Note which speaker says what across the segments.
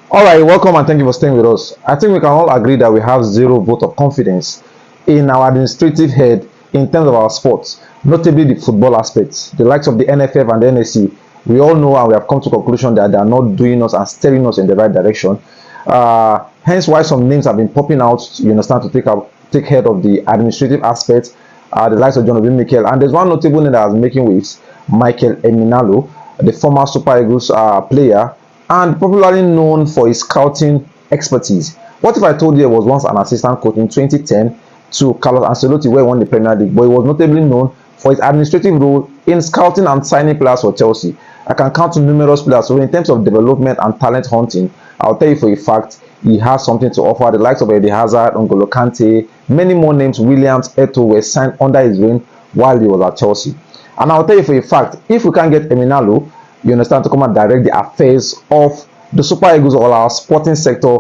Speaker 1: Alright, welcome and thank you for staying with us. I think we can all agree that we have zero vote of confidence in our administrative head in terms of our sports, notably the football aspects. The likes of the NFF and the NSC, we all know and we have come to conclusion that they are not doing us and steering us in the right direction. Hence why some names have been popping out, you understand, to take head of the administrative aspects, the likes of John Obi Mikel. And there's one notable name that is making waves, Michael Emenalo, the former Super Eagles player, and popularly known for his scouting expertise. What if I told you he was once an assistant coach in 2010 to Carlos Ancelotti, where he won the Premier League, but he was notably known for his administrative role in scouting and signing players for Chelsea. I can count numerous players. So in terms of development and talent hunting, I'll tell you for a fact he has something to offer. The likes of Eden Hazard, N'Golo Kante, many more names, Williams, Eto'o, were signed under his reign while he was at Chelsea. And I'll tell you for a fact, if we can't get Emenalo, you understand, to come and direct the affairs of the Super Eagles or our sporting sector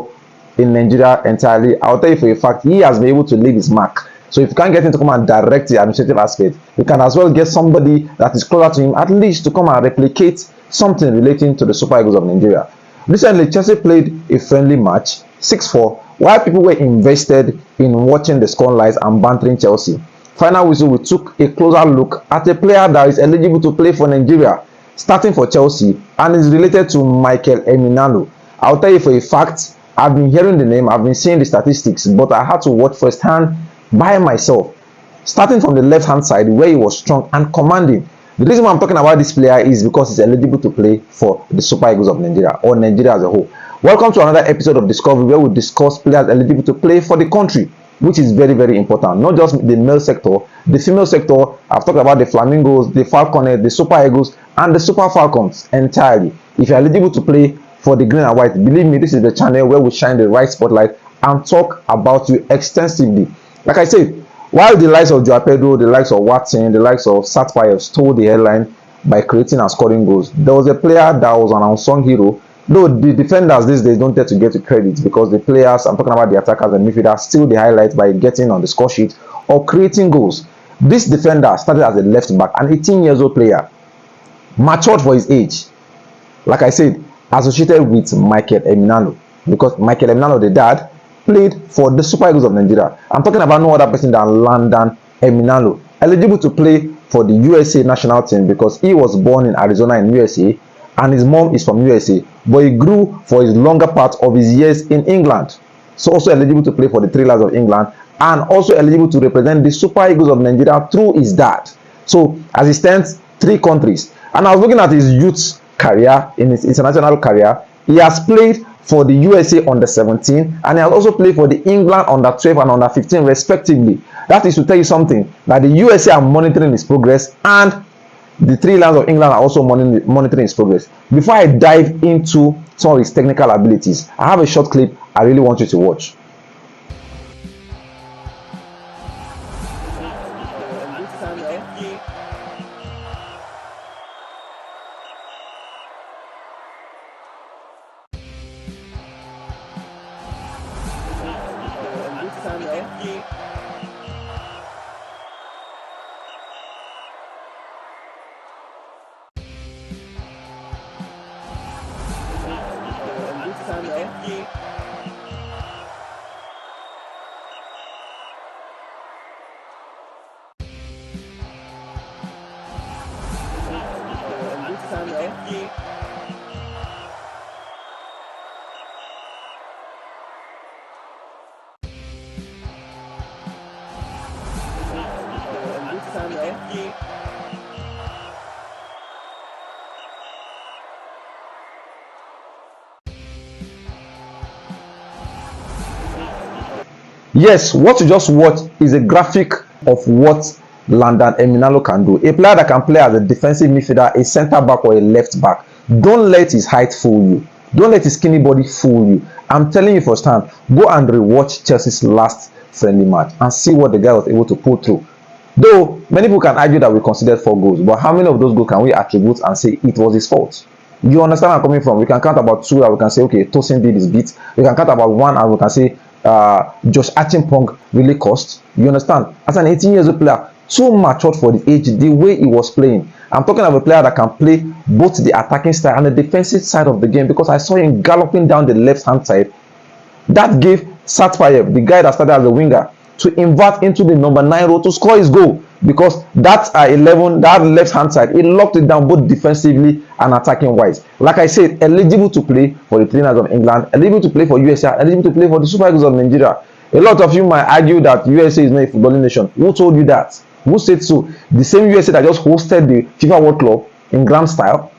Speaker 1: in Nigeria entirely, I'll tell you for a fact he has been able to leave his mark. So if you can't get him to come and direct the administrative aspect, you can as well get somebody that is closer to him, at least to come and replicate something relating to the Super Eagles of Nigeria. Recently, Chelsea played a friendly match, 6-4, while people were invested in watching the scorelines and bantering Chelsea. Final whistle, we took a closer look at a player that is eligible to play for Nigeria, starting for Chelsea, and is related to Michael Emenalo. I'll tell you for a fact, I've been hearing the name, I've been seeing the statistics, but I had to watch firsthand by myself. Starting from the left-hand side, where he was strong and commanding. The reason why I'm talking about this player is because he's eligible to play for the Super Eagles of Nigeria, or Nigeria as a whole. Welcome to another episode of Discovery, where we discuss players eligible to play for the country, which is very, very important. Not just the male sector, the female sector. I've talked about the Flamingos, the Falconets, the Super Eagles, and the Super Falcons entirely. If you're eligible to play for the green and white, believe me, this is the channel where we shine the right spotlight and talk about you extensively. Like I said, while the likes of Joao Pedro, the likes of Watson, the likes of Satpayev stole the headline by creating and scoring goals, there was a player that was an unsung hero. Though the defenders these days don't tend to get the credit, because the players, I'm talking about the attackers and midfielders, steal the highlights by getting on the score sheet or creating goals. This defender started as a left back, an 18-year-old player, matured for his age. Like I said, associated with Michael Emenalo, because Michael Emenalo, the dad, played for the Super Eagles of Nigeria. I'm talking about no other person than Landon Emenalo, eligible to play for the USA national team because he was born in Arizona in USA and his mom is from USA, but he grew for his longer part of his years in England. So also eligible to play for the Three Lions of England, and also eligible to represent the Super Eagles of Nigeria through his dad. So as it stands, 3 countries. And I was looking at his youth career, in his international career. He has played for the USA under 17, and he has also played for the England under 12 and under 15 respectively. That is to tell you something, that the USA are monitoring his progress, and the Three Lions of England are also monitoring his progress. Before I dive into some of his technical abilities, I have a short clip I really want you to watch. Yes, what you just watched is a graphic of what Landon Emenalo can do. A player that can play as a defensive midfielder, a centre back, or a left back. Don't let his height fool you. Don't let his skinny body fool you. I'm telling you firsthand, go and rewatch Chelsea's last friendly match and see what the guy was able to pull through. Though many people can argue that we considered 4 goals, but how many of those goals can we attribute and say it was his fault? You understand where I'm coming from? We can count about 2 that we can say, okay, Tosin did his bit. We can count about 1 and we can say Josh Achimpong really cost. You understand? As an 18-year-old player, too matured for the age, the way he was playing. I'm talking of a player that can play both the attacking style and the defensive side of the game, because I saw him galloping down the left hand side. That gave Satpayev, the guy that started as a winger, to invert into the number 9 role to score his goal, because that 11, that left hand side, he locked it down both defensively and attacking wise. Like I said, eligible to play for the Three Lions of England, eligible to play for USA, eligible to play for the Super Eagles of Nigeria. A lot of you might argue that USA is not a footballing nation. Who told you that? Who said so? The same USA that just hosted the FIFA World Cup in grand style,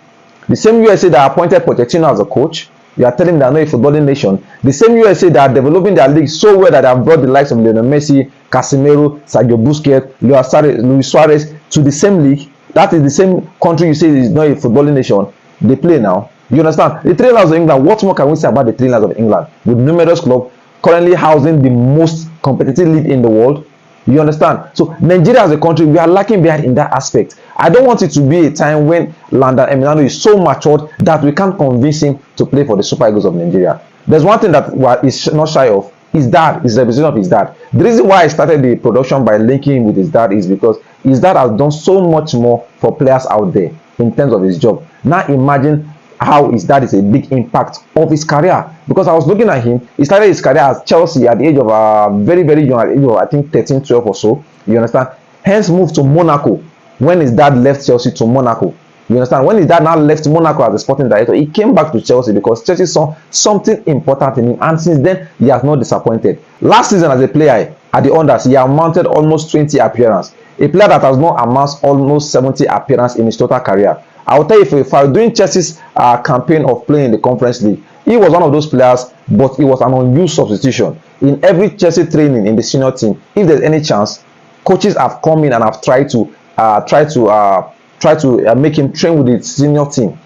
Speaker 1: the same USA that appointed Pochettino as a coach. You are telling them they are not a footballing nation. The same USA that are developing their league so well that they have brought the likes of Lionel Messi, Casemiro, Sergio Busquets, Luis Suarez to the same league. That is the same country you say is not a footballing nation. They play now. You understand? The Three Lions of England, what more can we say about the Three Lions of England? With numerous clubs currently housing the most competitive league in the world. You understand? So Nigeria as a country, we are lacking behind in that aspect. I don't want it to be a time when Landon Emenalo is so matured that we can't convince him to play for the Super Eagles of Nigeria. There's one thing that he's not shy of. His dad is the representative of his dad. The reason why I started the production by linking him with his dad is because his dad has done so much more for players out there in terms of his job. Now imagine how his dad is a big impact of his career, because I was looking at him. He started his career at Chelsea at the age of very young, at the age of I think 13, 12 or so. You understand? Hence moved to Monaco when his dad left Chelsea to Monaco. You understand? When his dad now left Monaco as a sporting director, he came back to Chelsea because Chelsea saw something important in him, and since then he has not disappointed. Last season as a player at the Unders, he has mounted almost 20 appearances. A player that has not amassed almost 70 appearances in his total career. I will tell you for a fact, during Chelsea's campaign of playing in the Conference League, he was one of those players, but he was an unused substitution. In every Chelsea training in the senior team, if there's any chance, coaches have come in and have tried to make him train with the senior team.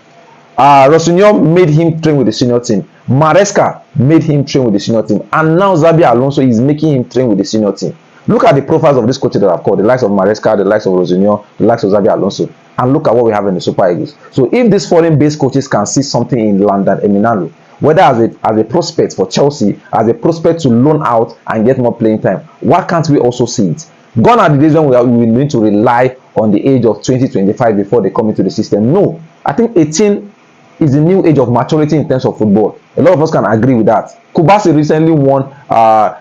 Speaker 1: Rosinho made him train with the senior team. Maresca made him train with the senior team. And now Xabi Alonso is making him train with the senior team. Look at the profiles of these coaches that I've called, the likes of Maresca, the likes of Rosinho, the likes of Xabi Alonso. And look at what we have in the Super Eagles. So if these foreign-based coaches can see something in Landon Emenalo, whether as a prospect for Chelsea, as a prospect to loan out and get more playing time, why can't we also see it? Gone are the days when we need to rely on the age of 20, 25 before they come into the system. No, I think 18 is the new age of maturity in terms of football. A lot of us can agree with that. Kubasi recently won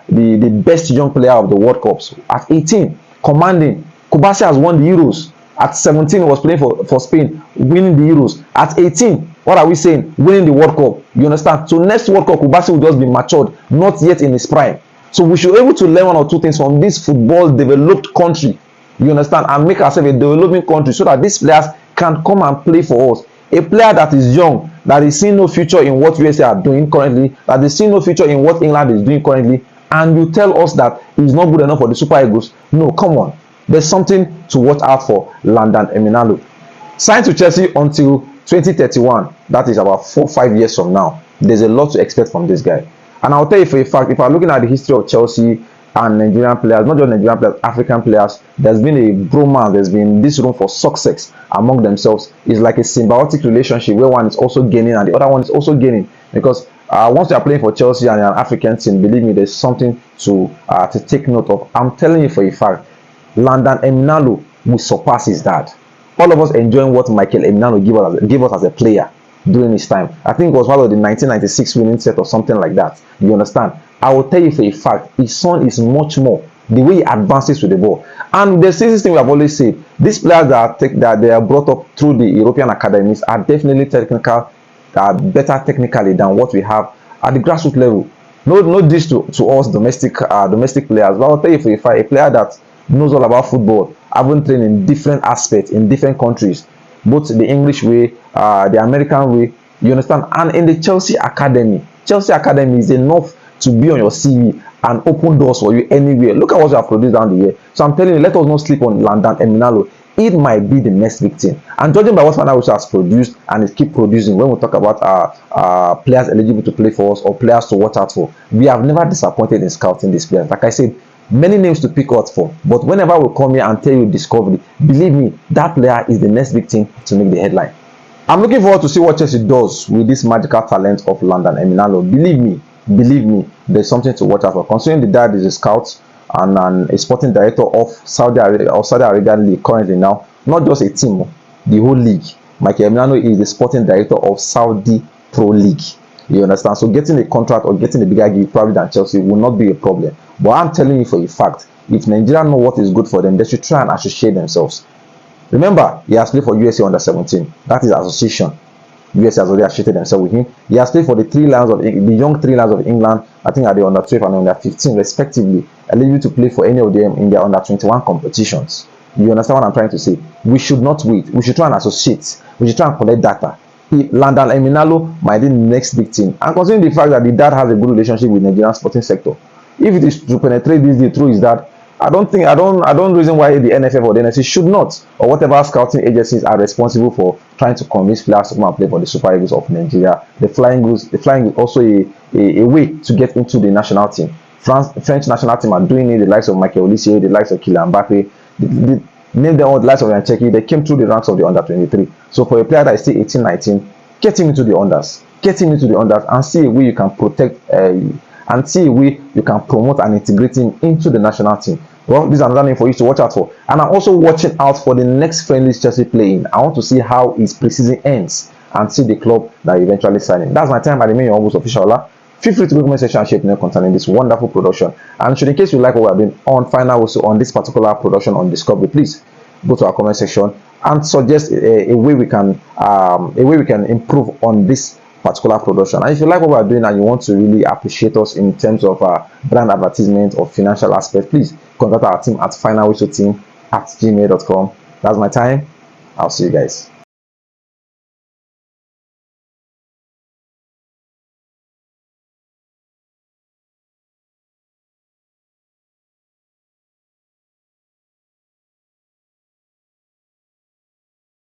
Speaker 1: the best young player of the World Cups at 18, commanding. Kubasi has won the Euros. At 17, he was playing for Spain, winning the Euros. At 18, what are we saying? Winning the World Cup. You understand? So next World Cup, Kubasi will just be matured, not yet in his prime. So we should be able to learn one or two things from this football developed country. You understand? And make ourselves a developing country so that these players can come and play for us. A player that is young, that is seeing no future in what USA are doing currently, that is seeing no future in what England is doing currently, and you tell us that he's not good enough for the Super Eagles. No, come on. There's something to watch out for Landon Emenalo. Signed to Chelsea until 2031. That is about 4-5 years from now. There's a lot to expect from this guy. And I'll tell you for a fact, if I'm looking at the history of Chelsea and Nigerian players, not just Nigerian players, African players, there's been a bromance, there's been this room for success among themselves. It's like a symbiotic relationship where one is also gaining and the other one is also gaining. Because once you are playing for Chelsea and you're an African team, believe me, there's something to take note of. I'm telling you for a fact, Landon Emenalo will surpass his dad. All of us enjoying what Michael Emenalo gave us as a player during his time. I think it was one of the 1996 winning set or something like that. You understand? I will tell you for a fact, his son is much more. The way he advances with the ball. And there's this thing we have always said. These players that they are brought up through the European academies are definitely technical, better technically than what we have at the grassroots level. No diss to us domestic players, but I'll tell you for a fact, a player that knows all about football, having trained in different aspects in different countries, both the English way, the American way, you understand, and in the Chelsea academy is enough to be on your CV and open doors for you anywhere. Look at what you have produced down the year. So I'm telling you, let us not sleep on Landon Emenalo. It might be the next big thing. And judging by what Fana has produced and it keep producing, when we talk about players eligible to play for us or players to watch out for, we have never disappointed in scouting these players. Like I said, many names to pick out for, but whenever we come here and tell you discovery, believe me, that player is the next big thing to make the headline. I'm looking forward to see what Chelsea does with this magical talent of Landon Emenalo. Believe me, there's something to watch out for. Considering the dad is a scout, and a sporting director of Saudi Arabian League currently now. Not just a team, the whole league. Michael Emenalo is the sporting director of Saudi Pro League. You understand? So getting a contract or getting a bigger gig probably than Chelsea will not be a problem. But I'm telling you for a fact, if Nigeria know what is good for them, they should try and associate themselves. Remember, he has played for USA under 17. That is association. USA has already associated themselves with him. He has played for the young three lions of England. I think at the under 12 and under 15 respectively, eligible to play for any of them in their under 21 competitions. You understand what I'm trying to say? We should not wait. We should try and associate. We should try and collect data. Landon Emenalo might be the next big thing. And considering the fact that the dad has a good relationship with Nigerian sporting sector, if it is to penetrate this day through his dad, I don't reason why the NFF or the NSC should not, or whatever scouting agencies are responsible for trying to convince players to come and play for the Super Eagles of Nigeria. The Flying Eagles also a way to get into the national team. French national team are doing it. The likes of Michael Olise, the likes of Kylian Mbappe, name them all, the likes of Yancheki, they came through the ranks of the under 23. So for a player that is still 18, 19, get him into the unders. Get him into the unders and see a way you can protect and see a way you can promote and integrate him into the national team. Well, this is another name for you to watch out for. And I'm also watching out for the next friendly Chelsea playing. I want to see how his preseason ends and see the club that eventually sign him. That's my time. I remain your almost official. Feel free to go to my section and share your concerning this wonderful production. And should in case you like what we are doing on final also on this particular production on Discovery, please go to our comment section and suggest a way we can improve on this particular production. And if you like what we are doing and you want to really appreciate us in terms of brand advertisement or financial aspect, please contact our team at finalwhistleteam@gmail.com. That's my time. I'll see you guys.